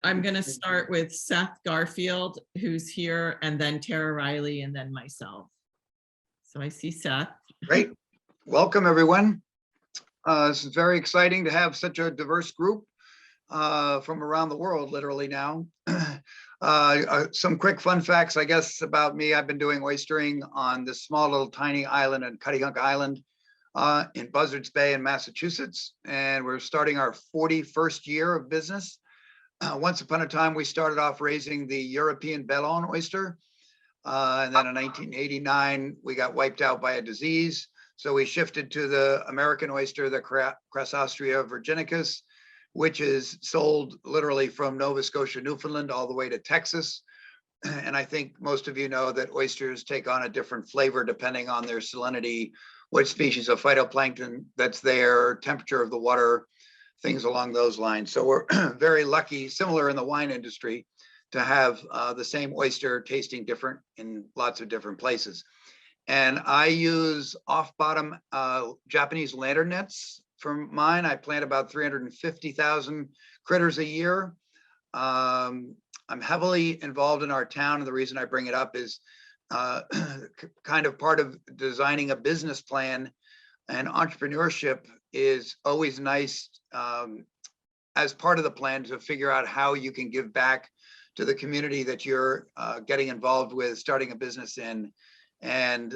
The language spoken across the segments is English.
I'm going to start with Seth Garfield, who's here, and then Tara Riley, and then myself. So I see Seth. Great. Welcome, everyone. This is very exciting to have such a diverse group from around the world, literally now. Some quick fun facts, I guess, about me. I've been doing oystering on this small little tiny island in Cuttyhunk Island in Buzzards Bay in Massachusetts. And we're starting our 41st year of business. Once upon a time, we started off raising the European Bellone oyster. And then in 1989, we got wiped out by a disease. So we shifted to the American oyster, the Crassostrea virginicus, which is sold literally from Nova Scotia, Newfoundland, all the way to Texas. And I think most of you know that oysters take on a different flavor depending on their salinity, what species of phytoplankton that's there, temperature of the water, things along those lines. So we're very lucky, similar in the wine industry, to have the same oyster tasting different in lots of different places. And I use off-bottom Japanese lantern nets for mine. I plant about 350,000 critters a year. I'm heavily involved in our town, and the reason I bring it up is kind of part of designing a business plan, and entrepreneurship is always nice as part of the plan to figure out how you can give back to the community that you're getting involved with, starting a business in. And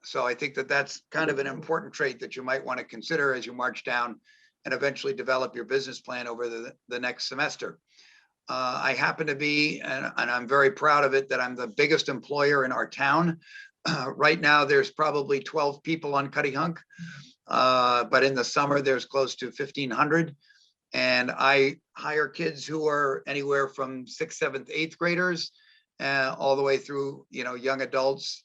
so I think that that's kind of an important trait that you might want to consider as you march down and eventually develop your business plan over the next semester. I happen to be, and I'm very proud of it, that I'm the biggest employer in our town. Right now, there's probably 12 people on Cuttyhunk, but in the summer, there's close to 1,500. And I hire kids who are anywhere from 6th, 7th, 8th graders, all the way through, young adults.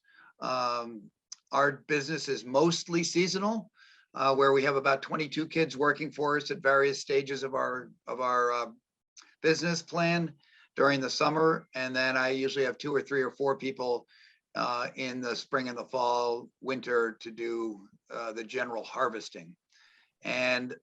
Our business is mostly seasonal, where we have about 22 kids working for us at various stages of our business plan during the summer. And then I usually have 2 or 3 or 4 people in the spring and the fall, winter to do the general harvesting. And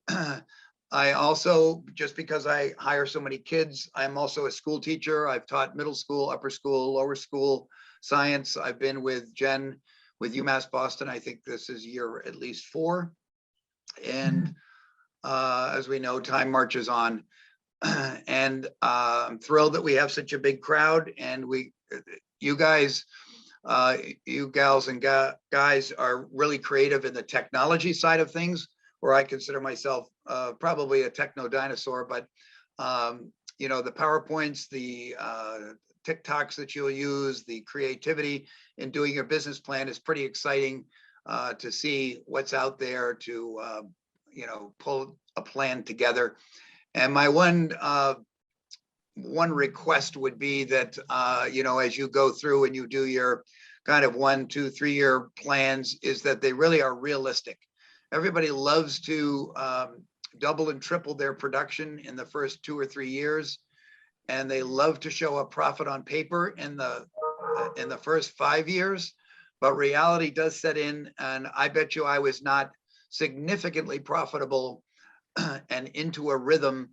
I also, just because I hire so many kids, I'm also a school teacher. I've taught middle school, upper school, lower school science. I've been with Jen with UMass Boston. I think this is year at least 4. And as we know, time marches on. And I'm thrilled that we have such a big crowd, and you guys, you gals and guys are really creative in the technology side of things, where I consider myself probably a techno dinosaur, but the PowerPoints, the TikToks that you'll use, the creativity in doing your business plan is pretty exciting to see what's out there to pull a plan together. And my one request would be that as you go through and you do your kind of 1, 2, 3 year plans, is that they really are realistic. Everybody loves to double and triple their production in the first 2 or 3 years, and they love to show a profit on paper in the first 5 years. But reality does set in, and I bet you I was not significantly profitable and into a rhythm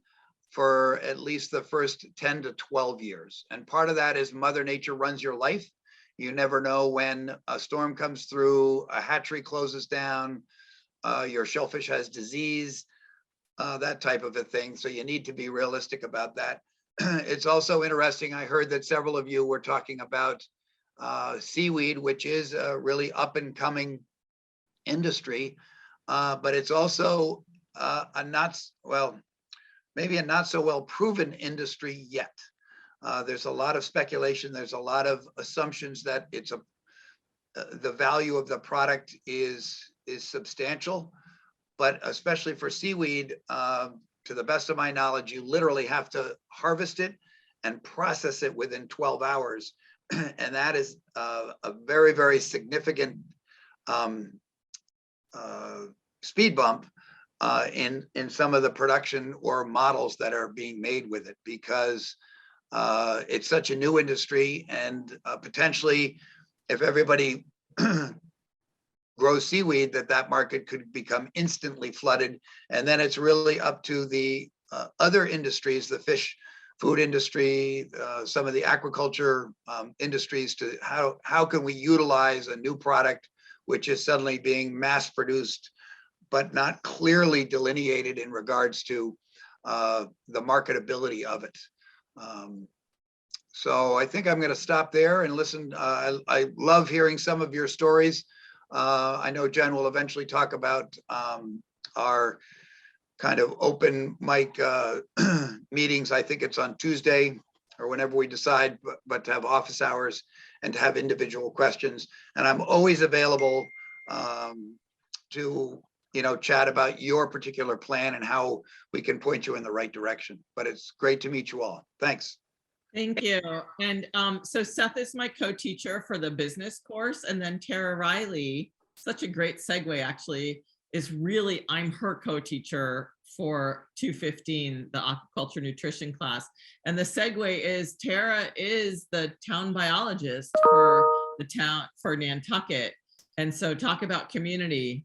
for at least the first 10 to 12 years. And part of that is Mother Nature runs your life. You never know when a storm comes through, a hatchery closes down, your shellfish has disease, that type of a thing. So you need to be realistic about that. It's also interesting. I heard that several of you were talking about seaweed, which is a really up and coming industry, but it's also maybe a not so well proven industry yet. There's a lot of speculation. There's a lot of assumptions that the value of the product is substantial, but especially for seaweed, to the best of my knowledge, you literally have to harvest it and process it within 12 hours. And that is a very, very significant speed bump in some of the production or models that are being made with it, because it's such a new industry, and potentially if everybody grows seaweed, that market could become instantly flooded. And then it's really up to the other industries, the fish food industry, some of the aquaculture industries, to how can we utilize a new product which is suddenly being mass produced, but not clearly delineated in regards to the marketability of it. So I think I'm going to stop there and listen. I love hearing some of your stories. I know Jen will eventually talk about our kind of open mic meetings. I think it's on Tuesday or whenever we decide, but to have office hours and to have individual questions. And I'm always available to, chat about your particular plan and how we can point you in the right direction. But it's great to meet you all. Thanks. Thank you. And so Seth is my co-teacher for the business course, and then Tara Riley, such a great segue actually, I'm her co-teacher for 215, the aquaculture nutrition class. And the segue is Tara is the town biologist for the town for Nantucket. And so talk about community,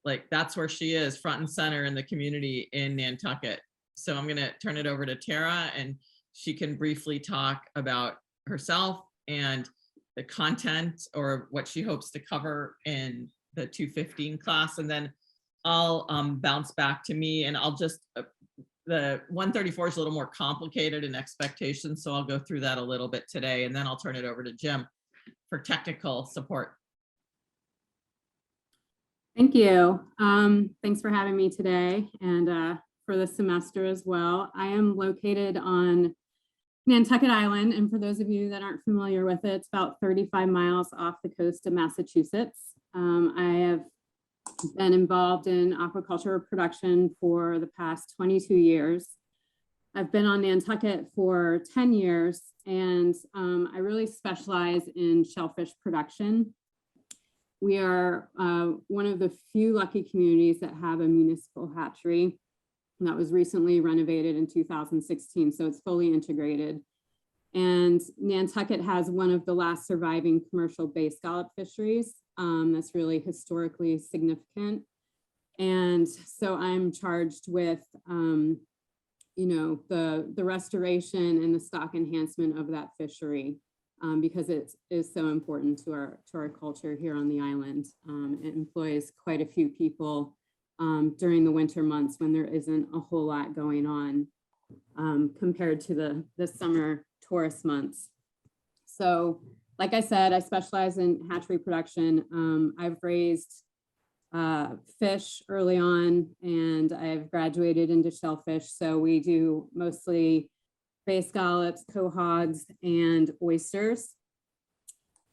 like that's where she is, front and center in the community in Nantucket. So I'm gonna turn it over to Tara and she can briefly talk about herself and the content or what she hopes to cover in the 215 class. And then I'll bounce back to me and I'll just, the 134 is a little more complicated in expectations. So I'll go through that a little bit today and then I'll turn it over to Jim for technical support. Thank you. Thanks for having me today and for the semester as well. I am located on Nantucket Island, and for those of you that aren't familiar with it, it's about 35 miles off the coast of Massachusetts. I have been involved in aquaculture production for the past 22 years. I've been on Nantucket for 10 years, and I really specialize in shellfish production. We are one of the few lucky communities that have a municipal hatchery that was recently renovated in 2016, so it's fully integrated. And Nantucket has one of the last surviving commercial bay scallop fisheries that's really historically significant. And so I'm charged with, the restoration and the stock enhancement of that fishery because it is so important to our culture here on the island. It employs quite a few people during the winter months when there isn't a whole lot going on compared to the summer tourist months. So like I said, I specialize in hatchery production. I've raised fish early on and I've graduated into shellfish. So we do mostly bay scallops, quahogs, and oysters.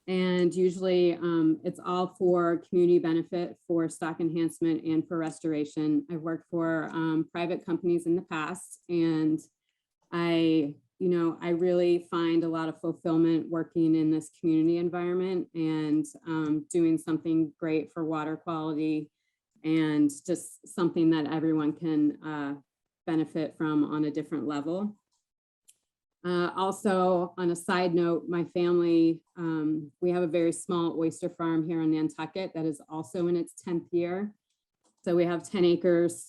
And usually it's all for community benefit, for stock enhancement, and for restoration. I've worked for private companies in the past, and I really find a lot of fulfillment working in this community environment and doing something great for water quality and just something that everyone can benefit from on a different level. Also, on a side note, my family, we have a very small oyster farm here in Nantucket that is also in its 10th year. So we have 10 acres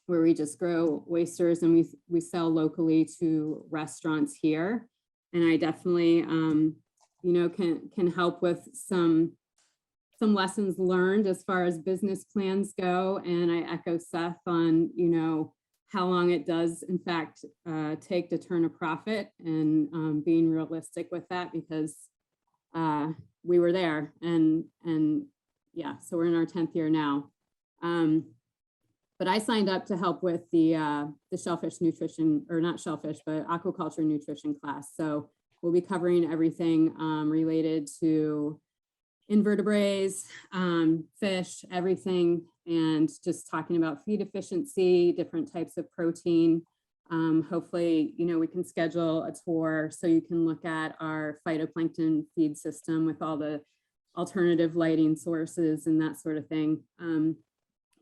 where we just grow oysters and we sell locally to restaurants here. And I definitely, can help with some lessons learned as far as business plans go. And I echo Seth on, how long it does in fact take to turn a profit and being realistic with that because we were there and yeah, so we're in our 10th year now. But I signed up to help with the shellfish nutrition, or not shellfish, but aquaculture nutrition class. So we'll be covering everything related to invertebrates, fish, everything, and just talking about feed efficiency, different types of protein. Hopefully, we can schedule a tour so you can look at our phytoplankton feed system with all the alternative lighting sources and that sort of thing.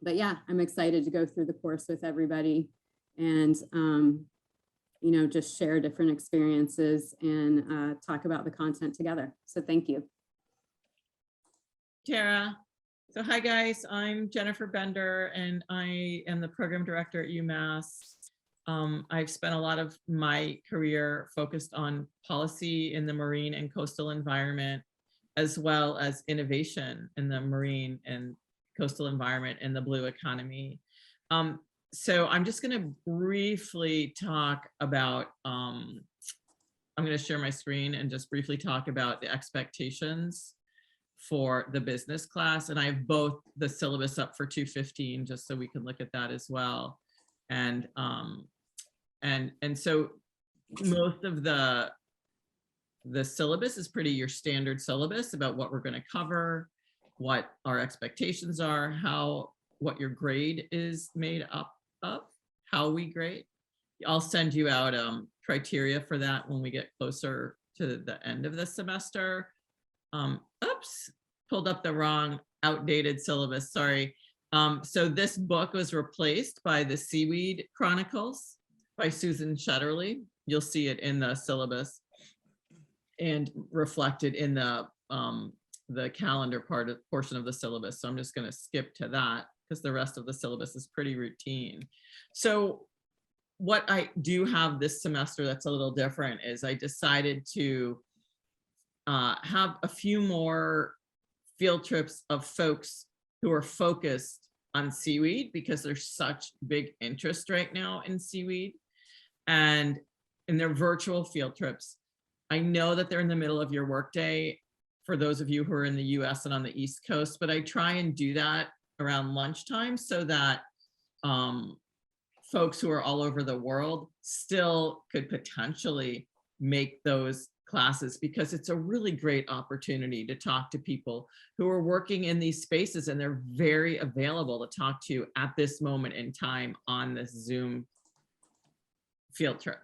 But yeah, I'm excited to go through the course with everybody and, just share different experiences and talk about the content together. So thank you. Tara, So hi guys, I'm Jennifer Bender and I am the program director at UMass. I've spent a lot of my career focused on policy in the marine and coastal environment, as well as innovation in the marine and coastal environment and the blue economy. So I'm just going to briefly talk about, I'm going to share my screen and just briefly talk about the expectations for the business class. And I have both the syllabus up for 215, just so we can look at that as well. And so most of the syllabus is pretty your standard syllabus about what we're going to cover, what our expectations are, what your grade is made up of, how we grade. I'll send you out criteria for that when we get closer to the end of the semester. Oops, pulled up the wrong outdated syllabus, sorry. So this book was replaced by the Seaweed Chronicles by Susan Shetterly. You'll see it in the syllabus and reflected in the calendar portion of the syllabus. So I'm just going to skip to that because the rest of the syllabus is pretty routine. So what I do have this semester that's a little different is I decided to have a few more field trips of folks who are focused on seaweed because there's such big interest right now in seaweed, and in their virtual field trips. I know that they're in the middle of your workday for those of you who are in the US and on the East Coast, but I try and do that around lunchtime so that folks who are all over the world still could potentially make those classes, because it's a really great opportunity to talk to people who are working in these spaces and they're very available to talk to at this moment in time on this Zoom field trip.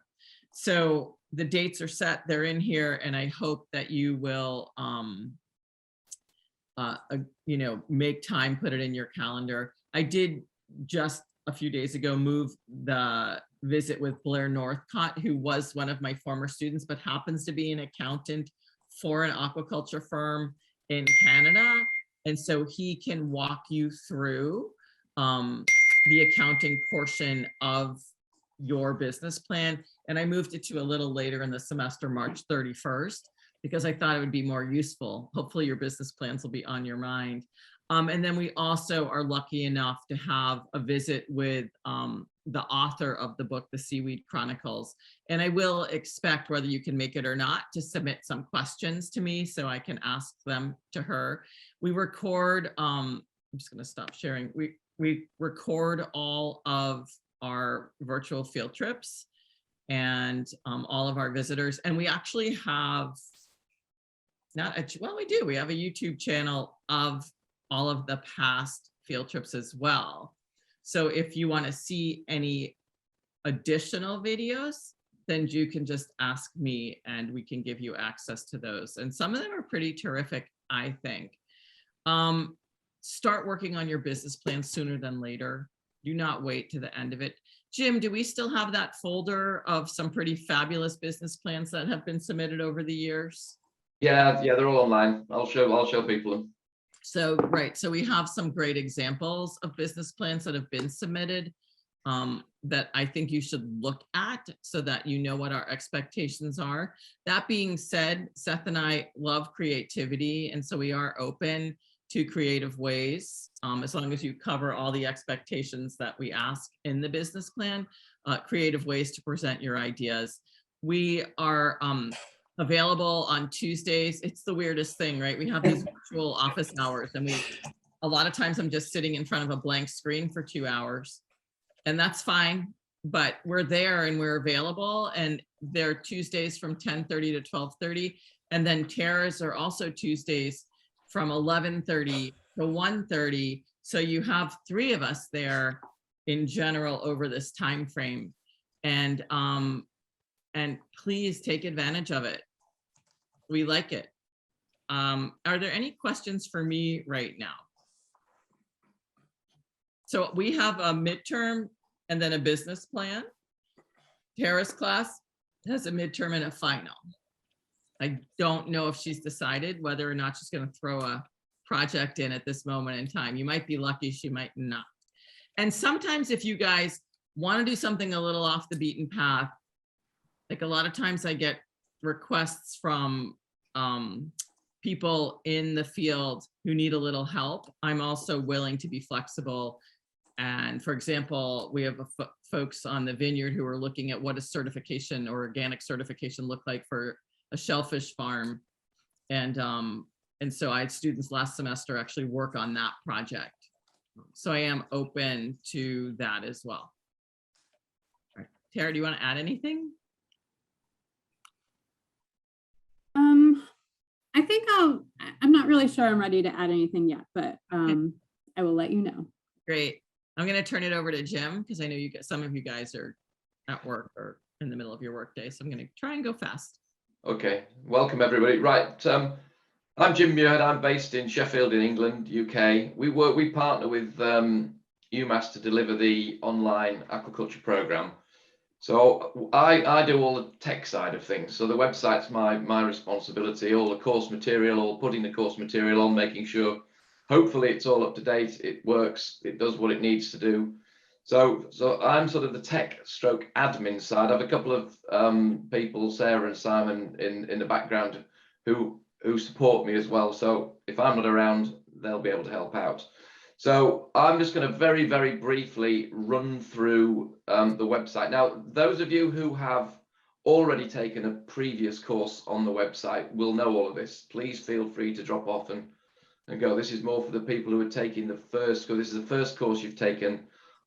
So the dates are set, they're in here, and I hope that you will make time, put it in your calendar. I did just a few days ago move the visit with Blair Northcott, who was one of my former students, but happens to be an accountant for an aquaculture firm in Canada. And so he can walk you through the accounting portion of your business plan. And I moved it to a little later in the semester, March 31st, because I thought it would be more useful. Hopefully your business plans will be on your mind. And then we also are lucky enough to have a visit with the author of the book, The Seaweed Chronicles. And I will expect, whether you can make it or not, to submit some questions to me so I can ask them to her. We record, I'm just gonna stop sharing. We record all of our virtual field trips and all of our visitors. And we actually have, we have a YouTube channel of all of the past field trips as well. So if you want to see any additional videos, then you can just ask me and we can give you access to those. And some of them are pretty terrific, I think. Start working on your business plan sooner than later. Do not wait to the end of it. Jim, do we still have that folder of some pretty fabulous business plans that have been submitted over the years? Yeah, they're all online. I'll show people them. So, right, so we have some great examples of business plans that have been submitted that I think you should look at so that you know what our expectations are. That being said, Seth and I love creativity, and so we are open to creative ways, as long as you cover all the expectations that we ask in the business plan, creative ways to present your ideas. We are available on Tuesdays. It's the weirdest thing, right? We have these virtual office hours, and a lot of times I'm just sitting in front of a blank screen for 2 hours, and that's fine, but we're there and we're available, and they're Tuesdays from 10:30 to 12:30. And then Tara's are also Tuesdays from 11:30 to 1:30. So you have 3 of us there in general over this time frame. And please take advantage of it. We like it. Are there any questions for me right now? So we have a midterm and then a business plan. Tara's class has a midterm and a final. I don't know if she's decided whether or not she's going to throw a project in at this moment in time. You might be lucky, she might not. And sometimes if you guys want to do something a little off the beaten path, like a lot of times I get requests from people in the field who need a little help. I'm also willing to be flexible. And for example, we have folks on the vineyard who are looking at what a certification or organic certification look like for a shellfish farm. And so I had students last semester actually work on that project. So I am open to that as well. All right. Tara, do you want to add anything? I think I'm not really sure I'm ready to add anything yet, but I will let you know. Great. I'm going to turn it over to Jim because I know you some of you guys are at work or in the middle of your workday. So I'm going to try and go fast. Okay, welcome everybody. Right, I'm Jim Muirhead. I'm based in Sheffield in England, UK. We partner with UMass to deliver the online aquaculture program. So I do all the tech side of things. So the website's my responsibility, all the course material, all putting the course material on, making sure hopefully it's all up to date, it works, it does what it needs to do. So I'm sort of the tech stroke admin side. I have a couple of people, Sarah and Simon in the background who support me as well. So if I'm not around, they'll be able to help out. So I'm just going to very, very briefly run through the website. Now, those of you who have already taken a previous course on the website will know all of this. Please feel free to drop off and go. This is more for the people who are taking the first course. This is the first course you've taken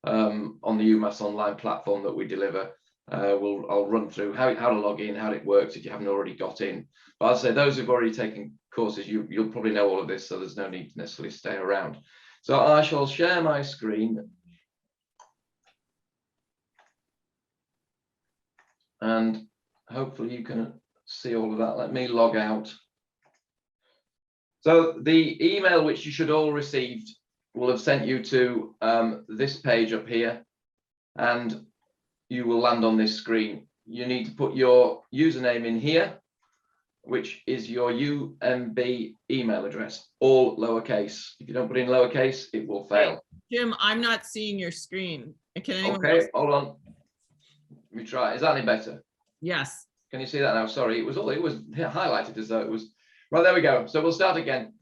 on the UMass online platform that we deliver. I'll run through how to log in, how it works if you haven't already got in. But I'd say those who've already taken courses, you'll probably know all of this, so there's no need to necessarily stay around. So I shall share my screen. And hopefully you can see all of that. Let me log out. So the email which you should all received will have sent you to this page up here, and you will land on this screen. You need to put your username in here, which is your UMB email address, all lowercase. If you don't put in lowercase, it will fail. Jim, I'm not seeing your screen. Can anyone Okay, else? hold on. Let me try. Is that any better? Yes. Can you see that now? Sorry, it was highlighted as though it was. Right, there we go. So we'll start again.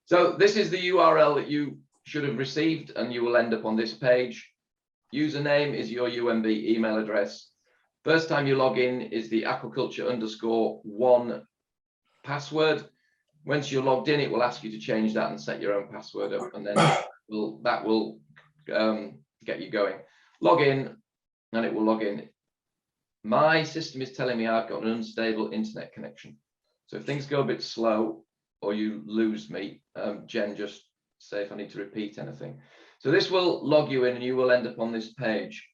So this is the URL that you should have received, and you will end up on this page. Username is your UMB email address. First time you log in is the aquaculture_1 password. Once you're logged in, it will ask you to change that and set your own password up, and then that will get you going. Log in, and it will log in. My system is telling me I've got an unstable internet connection. So if things go a bit slow or you lose me, Jen, just say if I need to repeat anything. So this will log you in and you will end up on this page.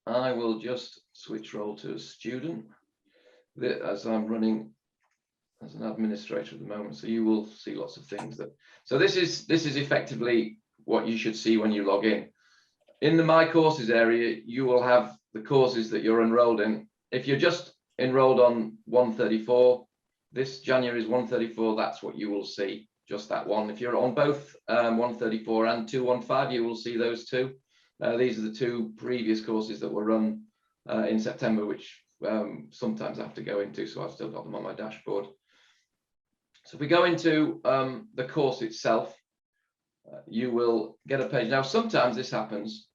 I will just switch role to a student as I'm running as an administrator at the moment. So you will see lots of things so this is effectively what you should see when you log in. In the My Courses area, you will have the courses that you're enrolled in. If you're just enrolled on 134, this January is 134, that's what you will see, just that one. If you're on both 134 and 215, you will see those two. These are the two previous courses that were run in September, which sometimes I have to go into, so I've still got them on my dashboard. So if we go into the course itself, you will get a page. Now, sometimes this happens.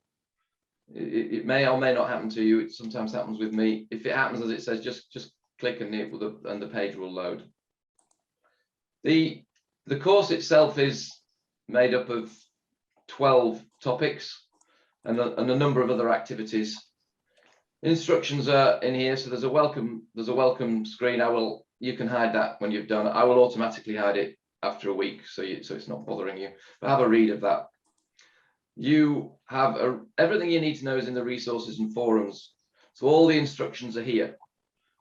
It may or may not happen to you. It sometimes happens with me. If it happens, as it says, just click and the page will load. The course itself is made up of 12 topics and a number of other activities. Instructions are in here, so there's a welcome screen. You can hide that when you've done it. I will automatically hide it after a week, so it's not bothering you. But have a read of that. You have everything you need to know is in the resources and forums. So all the instructions are here.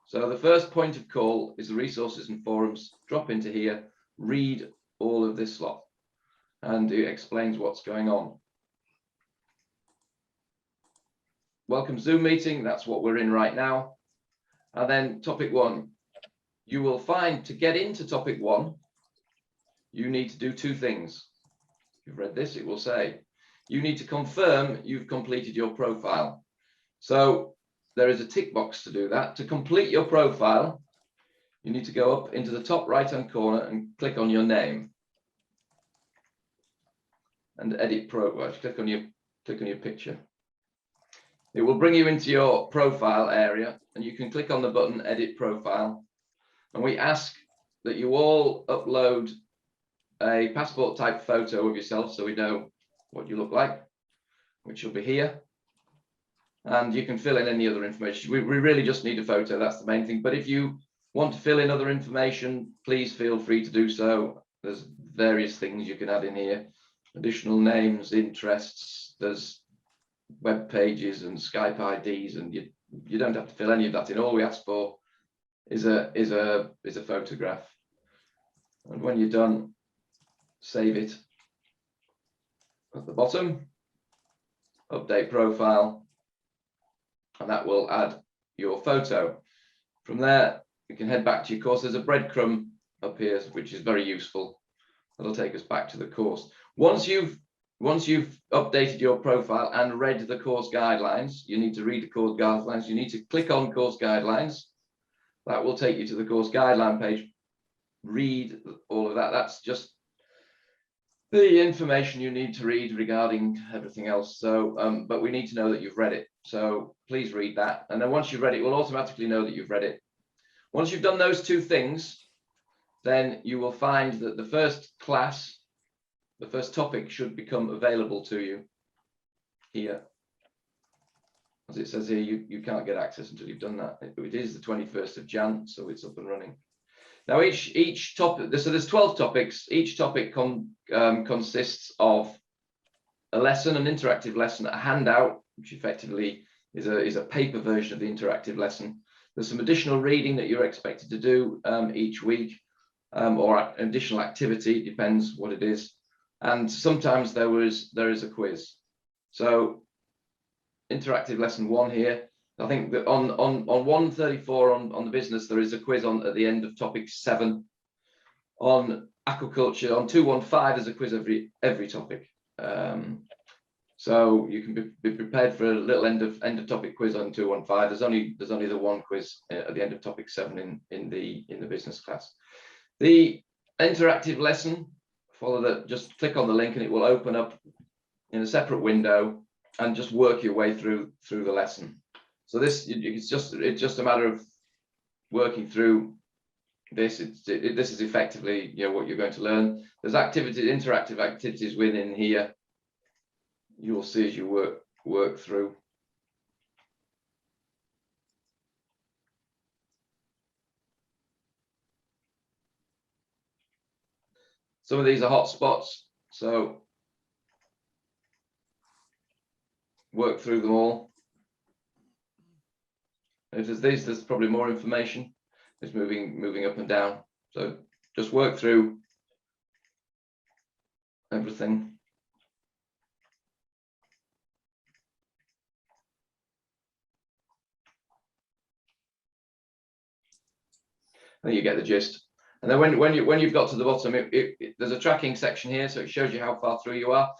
So the first point of call is the resources and forums. Drop into here, read all of this lot, and it explains what's going on. Welcome Zoom meeting, that's what we're in right now. And then topic 1. You will find to get into topic 1, you need to do two things. If you've read this, it will say, you need to confirm you've completed your profile. So there is a tick box to do that. To complete your profile, you need to go up into the top right-hand corner and click on your name. And edit profile. Click on your picture. It will bring you into your profile area, and you can click on the button edit profile. And we ask that you all upload a passport type photo of yourself so we know what you look like, which will be here. And you can fill in any other information. We really just need a photo, that's the main thing. But if you want to fill in other information, please feel free to do so. There's various things you can add in here. Additional names, interests, there's web pages and Skype IDs, and you don't have to fill any of that in. All we ask for is a photograph. And when you're done, save it at the bottom, update profile, and that will add your photo. From there, you can head back to your course. There's a breadcrumb up here, which is very useful. That'll take us back to the course. Once you've updated your profile and read the course guidelines, you need to read the course guidelines. You need to click on course guidelines. That will take you to the course guideline page. Read all of that. That's just the information you need to read regarding everything else. So, but we need to know that you've read it. So please read that. And then once you've read it, we'll automatically know that you've read it. Once you've done those two things, then you will find that the first class, the first topic should become available to you here. As it says here, you can't get access until you've done that. It is the 21st of Jan, so it's up and running. Now each topic, so there's 12 topics. Each topic consists of a lesson, an interactive lesson, a handout, which effectively is a paper version of the interactive lesson. There's some additional reading that you're expected to do each week, or additional activity, depends what it is. And sometimes there is a quiz. So interactive lesson 1 here. I think that on 134 on the business, there is a quiz on at the end of topic 7. On aquaculture, on 215, there's a quiz every topic. So you can be prepared for a little end of topic quiz on 215. There's only the one quiz at the end of topic 7 in the business class. The interactive lesson, follow that. Just click on the link and it will open up in a separate window and just work your way through the lesson. So this it's just a matter of working through this. This is effectively what you're going to learn. There's interactive activities within here. You will see as you work through. Some of these are hot spots, so work through them all. If there's these, there's probably more information. It's moving up and down. So just work through everything. And you get the gist. And then when you've got to the bottom, there's a tracking section here, so it shows you how far through you are.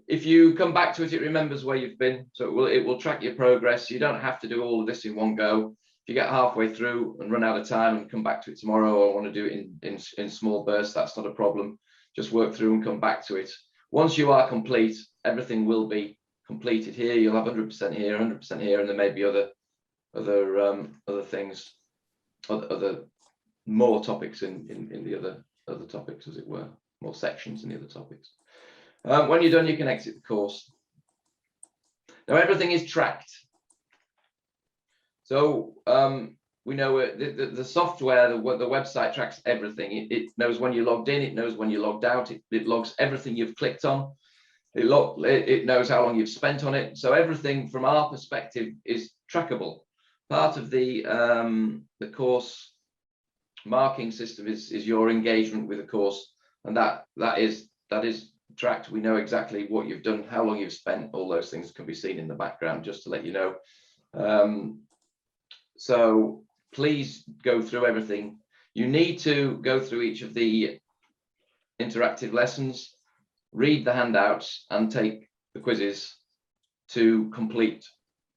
If you come back to it, it remembers where you've been, so it will track your progress. You don't have to do all of this in one go. If you get halfway through and run out of time and come back to it tomorrow, or want to do it in small bursts, that's not a problem. Just work through and come back to it. Once you are complete, everything will be completed here. You'll have 100% here, 100% here, and there may be other things, other more topics in the other topics, as it were, more sections in the other topics. When you're done, you can exit the course. Now everything is tracked. So we know the software, the website tracks everything. It knows when you logged in, it knows when you logged out, it logs everything you've clicked on. It knows how long you've spent on it. So everything from our perspective is trackable. Part of the course marking system is your engagement with the course, and that is tracked. We know exactly what you've done, how long you've spent. All those things can be seen in the background, just to let you know. So please go through everything. You need to go through each of the interactive lessons, read the handouts, and take the quizzes to complete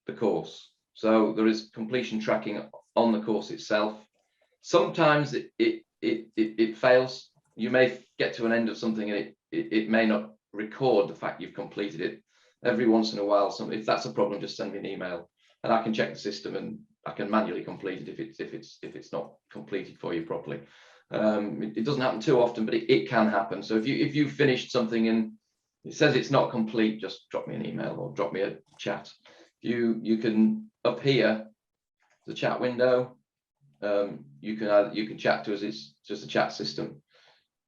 the course. So there is completion tracking on the course itself. Sometimes it fails. You may get to an end of something and it may not record the fact you've completed it. Every once in a while, if that's a problem, just send me an email and I can check the system and I can manually complete it if it's not completed for you properly. It doesn't happen too often, but it can happen. So if you've finished something and it says it's not complete, just drop me an email or drop me a chat. You can, up here, the chat window, you can chat to us. It's just a chat system.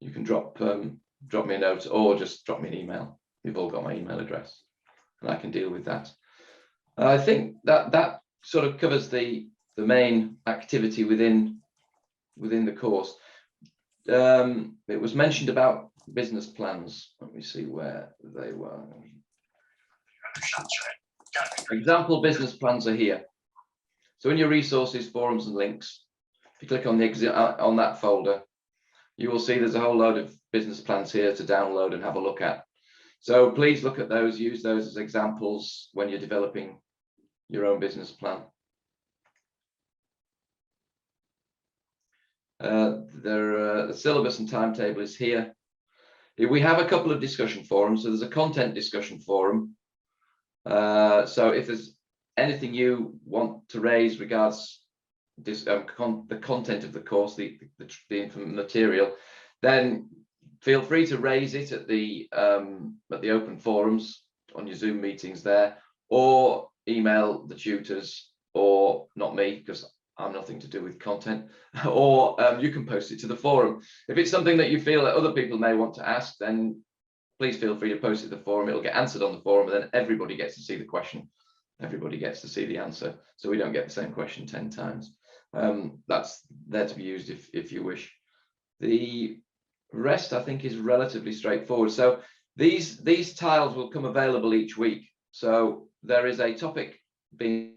You can drop me a note or just drop me an email. You've all got my email address and I can deal with that. I think that sort of covers the main activity within the course. It was mentioned about business plans. Let me see where they were. Example business plans are here. So in your resources, forums and links, if you click on on that folder, you will see there's a whole load of business plans here to download and have a look at. So please look at those, use those as examples when you're developing your own business plan. The syllabus and timetable is here. We have a couple of discussion forums. So there's a content discussion forum. So if there's anything you want to raise regards this, the content of the course, the material, then feel free to raise it at the open forums on your Zoom meetings there, or email the tutors, or not me, because I'm nothing to do with content, or you can post it to the forum. If it's something that you feel that other people may want to ask, then please feel free to post it to the forum. It'll get answered on the forum, and then everybody gets to see the question. Everybody gets to see the answer, so we don't get the same question 10 times. That's there to be used if you wish. The rest, I think, is relatively straightforward. So these tiles will come available each week. So there is a topic being.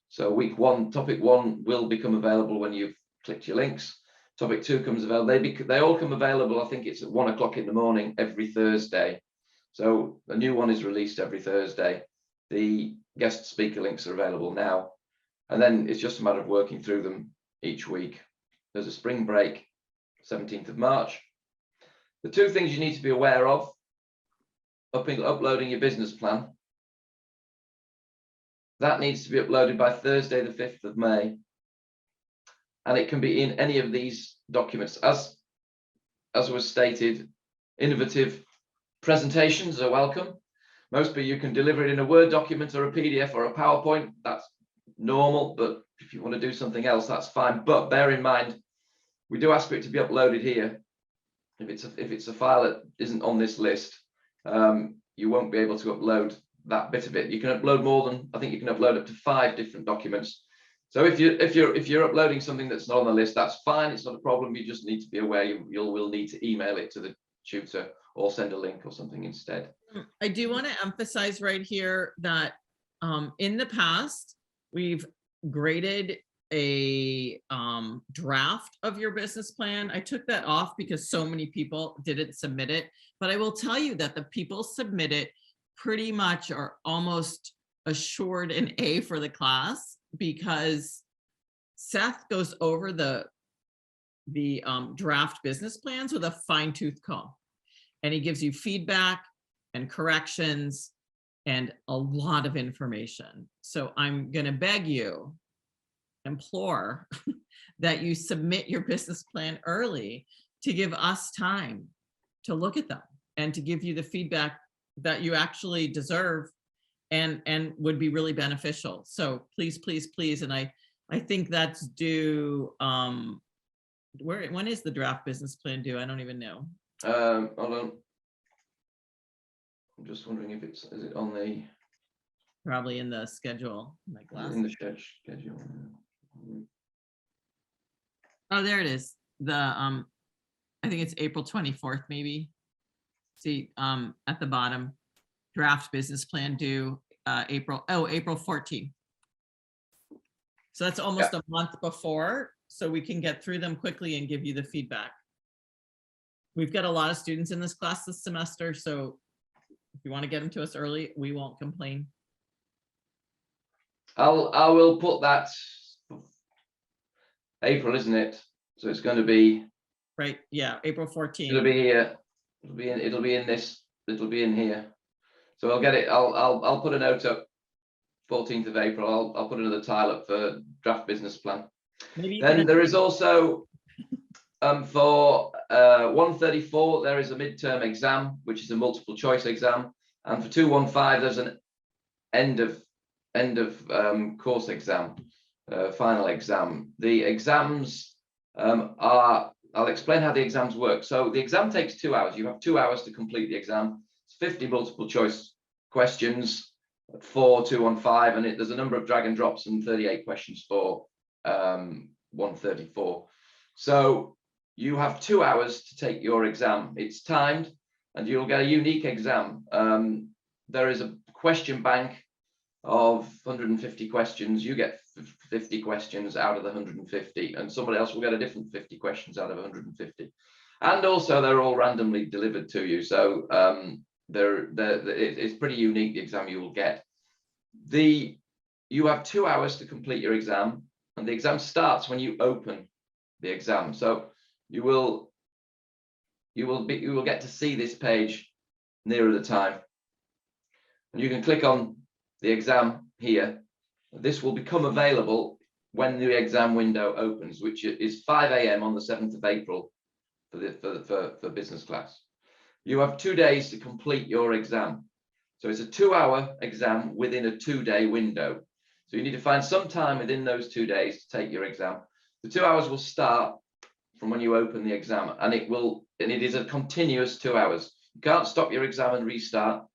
So week one, topic one will become available when you've clicked your links. Topic two comes available. They all come available. I think it's at 1 o'clock in the morning every Thursday. So a new one is released every Thursday. The guest speaker links are available now. And then it's just a matter of working through them each week. There's a spring break, 17th of March. The two things you need to be aware of: uploading your business plan. That needs to be uploaded by Thursday, the 5th of May. And it can be in any of these documents. As was stated, innovative presentations are welcome. Most of you can deliver it in a Word document or a PDF or a PowerPoint. That's normal, but if you want to do something else, that's fine. But bear in mind, we do ask for it to be uploaded here. If it's a file that isn't on this list, you won't be able to upload that bit of it. You can upload more than, I think you can upload up to 5 different documents. So if you're uploading something that's not on the list, that's fine. It's not a problem. You just need to be aware you will need to email it to the tutor or send a link or something instead. I do want to emphasize right here that in the past, we've graded a draft of your business plan. I took that off because so many people didn't submit it, but I will tell you that the people submit it pretty much are almost assured an A for the class, because Seth goes over the draft business plans with a fine-tooth comb, and he gives you feedback and corrections and a lot of information. So I'm going to beg you, implore that you submit your business plan early to give us time to look at them and to give you the feedback that you actually deserve and would be really beneficial. So please, please, please. And I think that's due, when is the draft business plan due? I don't even know. Hold on. I'm just wondering if is it on the, Probably in the schedule, like last. in the schedule. Oh, there it is. The I think it's April 24th, maybe. See, at the bottom, draft business plan due April 14th. So that's almost a month before, so we can get through them quickly and give you the feedback. We've got a lot of students in this class this semester, so if you want to get them to us early, we won't complain. I will put that April, isn't it? So it's going to be, Right, yeah, April it'll 14th. be here. It'll be in this. It'll be in here. So I'll get it. I'll put a note up. 14th of April. I'll put another tile up for draft business plan. Maybe you Then could, there is also for 134 there is a midterm exam, which is a multiple choice exam, and for 215 there's an end of course exam, final exam. The exams are, I'll explain how the exams work. So the exam takes 2 hours. You have 2 hours to complete the exam. It's 50 multiple choice questions, 4, 2 on 5, and there's a number of drag and drops and 38 questions for 134. So you have 2 hours to take your exam. It's timed, and you'll get a unique exam. There is a question bank of 150 questions. You get 50 questions out of the 150, and somebody else will get a different 50 questions out of 150. And also they're all randomly delivered to you. So it's pretty unique, the exam you will get. You have 2 hours to complete your exam, and the exam starts when you open the exam. So you will get to see this page nearer the time, and you can click on the exam here. This will become available when the exam window opens, which is 5 a.m. on the 7th of April for business class. You have 2 days to complete your exam. So it's a 2-hour exam within a 2-day window. So you need to find some time within those 2 days to take your exam. The 2 hours will start from when you open the exam, and it is a continuous 2 hours. You can't stop your exam and restart.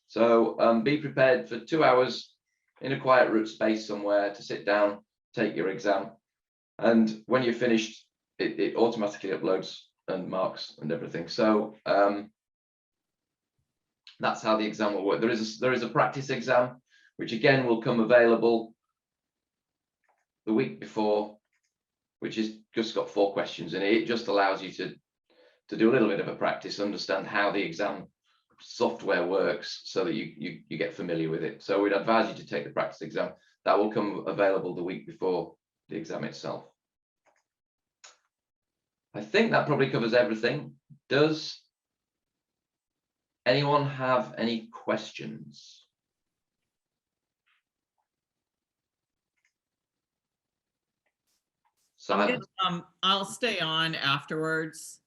So be prepared for 2 hours in a quiet room space somewhere to sit down, take your exam. And when you're finished, it automatically uploads and marks and everything. So that's how the exam will work. There is a practice exam, which again will come available the week before, which is just got 4 questions in it. It just allows you to do a little bit of a practice, understand how the exam software works, so that you get familiar with it. So we'd advise you to take the practice exam. That will come available the week before the exam itself. I think that probably covers everything. Does anyone have any questions? Silence. I'll stay on afterwards,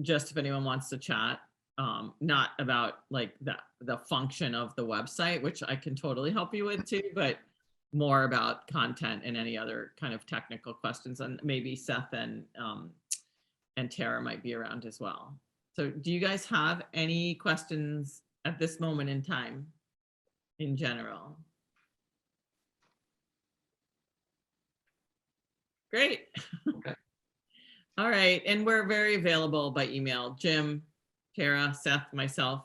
just if anyone wants to chat, not about like the function of the website, which I can totally help you with too, but more about content and any other kind of technical questions. And maybe Seth and Tara might be around as well. So do you guys have any questions at this moment in time in general? Great. Okay. All right. And we're very available by email. Jim, Tara, Seth, myself.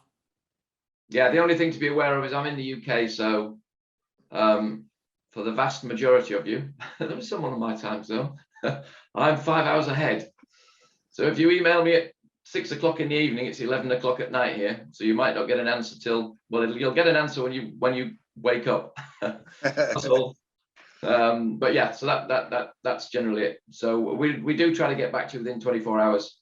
Yeah, the only thing to be aware of is I'm in the UK, so for the vast majority of you, there was someone on my time zone. I'm 5 hours ahead. So if you email me at 6 o'clock in the evening, it's 11 o'clock at night here. So you might not get an answer till, well, you'll get an answer when you wake up. That's all. But yeah, so that's generally it. So we do try to get back to you within 24 hours.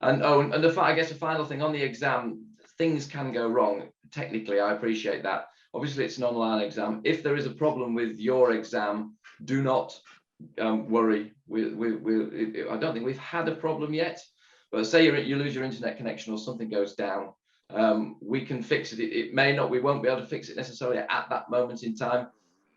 And I guess the final thing on the exam, things can go wrong. Technically, I appreciate that. Obviously, it's an online exam. If there is a problem with your exam, do not worry. I don't think we've had a problem yet. But say you lose your internet connection or something goes down, we can fix it. We won't be able to fix it necessarily at that moment in time.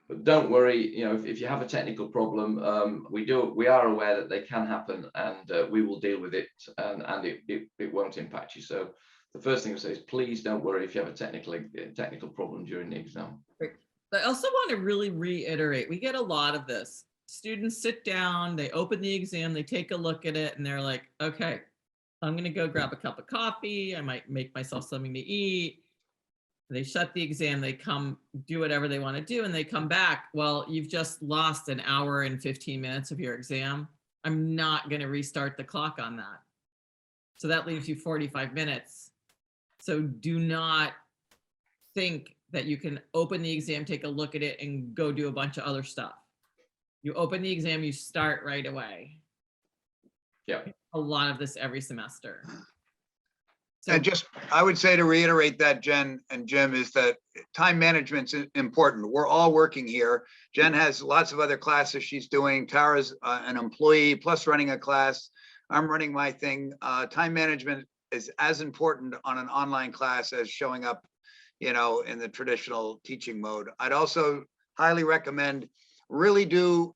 But don't worry, if you have a technical problem, we are aware that they can happen, and we will deal with it, and it won't impact you. So the first thing I say is please don't worry if you have a technical problem during the exam. I also want to really reiterate, we get a lot of this. Students sit down, they open the exam, they take a look at it, and they're like, okay, I'm going to go grab a cup of coffee. I might make myself something to eat. They shut the exam, they come do whatever they want to do, and they come back. Well, you've just lost an hour and 15 minutes of your exam. I'm not going to restart the clock on that. So that leaves you 45 minutes. So do not think that you can open the exam, take a look at it, and go do a bunch of other stuff. You open the exam, you start right away. Yeah. A lot of this every semester. So And just, I would say to reiterate that, Jen and Jim, is that time management's important. We're all working here. Jen has lots of other classes she's doing. Tara's an employee plus running a class. I'm running my thing. Time management is as important on an online class as showing up, you know, in the traditional teaching mode. I'd also highly recommend really do,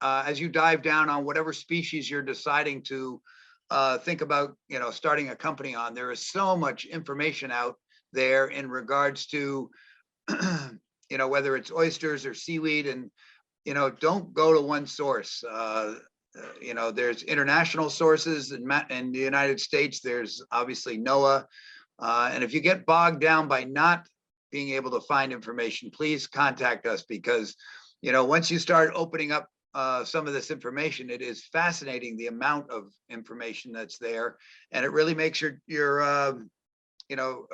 as you dive down on whatever species you're deciding to think about, you know, starting a company on, there is so much information out there in regards to, you know, whether it's oysters or seaweed, and, you know, don't go to one source. You know, there's international sources in the United States. There's obviously NOAA. And if you get bogged down by not being able to find information, please contact us, because, you know, once you start opening up some of this information, it is fascinating the amount of information that's there, and it really makes your you know,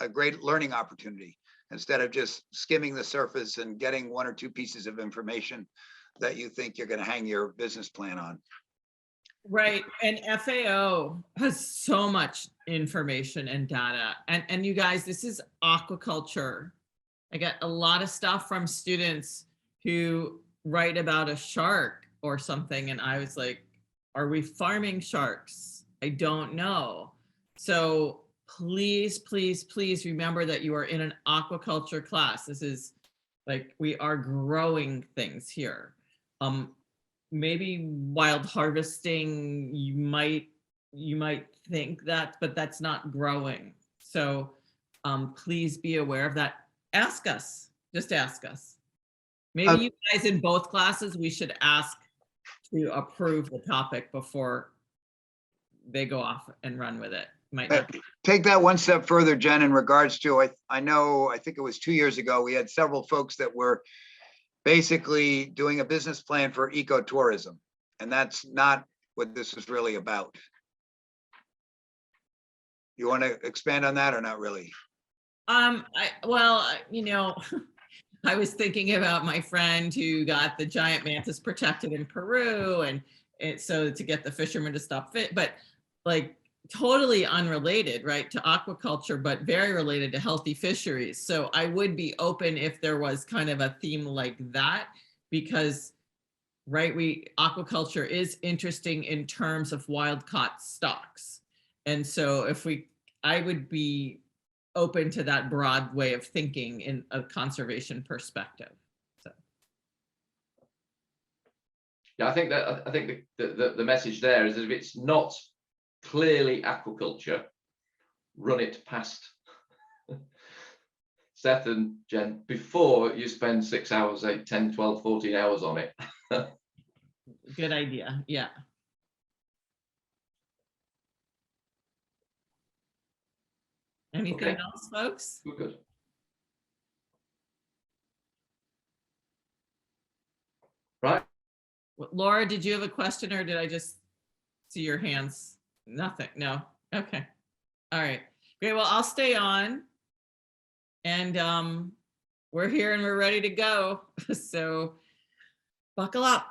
a great learning opportunity, instead of just skimming the surface and getting one or two pieces of information that you think you're going to hang your business plan on. right, and FAO has so much information and data, and you guys, this is aquaculture. I get a lot of stuff from students who write about a shark or something, and I was like, are we farming sharks? I don't know. So please, please, please remember that you are in an aquaculture class. This is like, we are growing things here. Maybe wild harvesting, you might think that, but that's not growing. So please be aware of that. Ask us, just ask us. Maybe you guys in both classes, we should ask to approve the topic before they go off and run with it. Might not be. Take that one step further, Jen, in regards to, I know, I think it was 2 years ago, we had several folks that were basically doing a business plan for ecotourism, and that's not what this is really about. You want to expand on that or not really? You know, I was thinking about my friend who got the giant mantis protected in Peru, and so to get the fishermen to stop fit, but like totally unrelated, right, to aquaculture, but very related to healthy fisheries. So I would be open if there was kind of a theme like that, because, right, aquaculture is interesting in terms of wild caught stocks. And so I would be open to that broad way of thinking in a conservation perspective. So Yeah, I think the message there is that if it's not clearly aquaculture, run it past Seth and Jen before you spend 6 hours, 8, 10, 12, 14 hours on it. good idea. Yeah. Anything Okay. else, folks? Good. Right. Laura, did you have a question, or did I just see your hands? Nothing. No. Okay. All right. Great. Well, I'll stay on, and we're here and we're ready to go. So buckle up.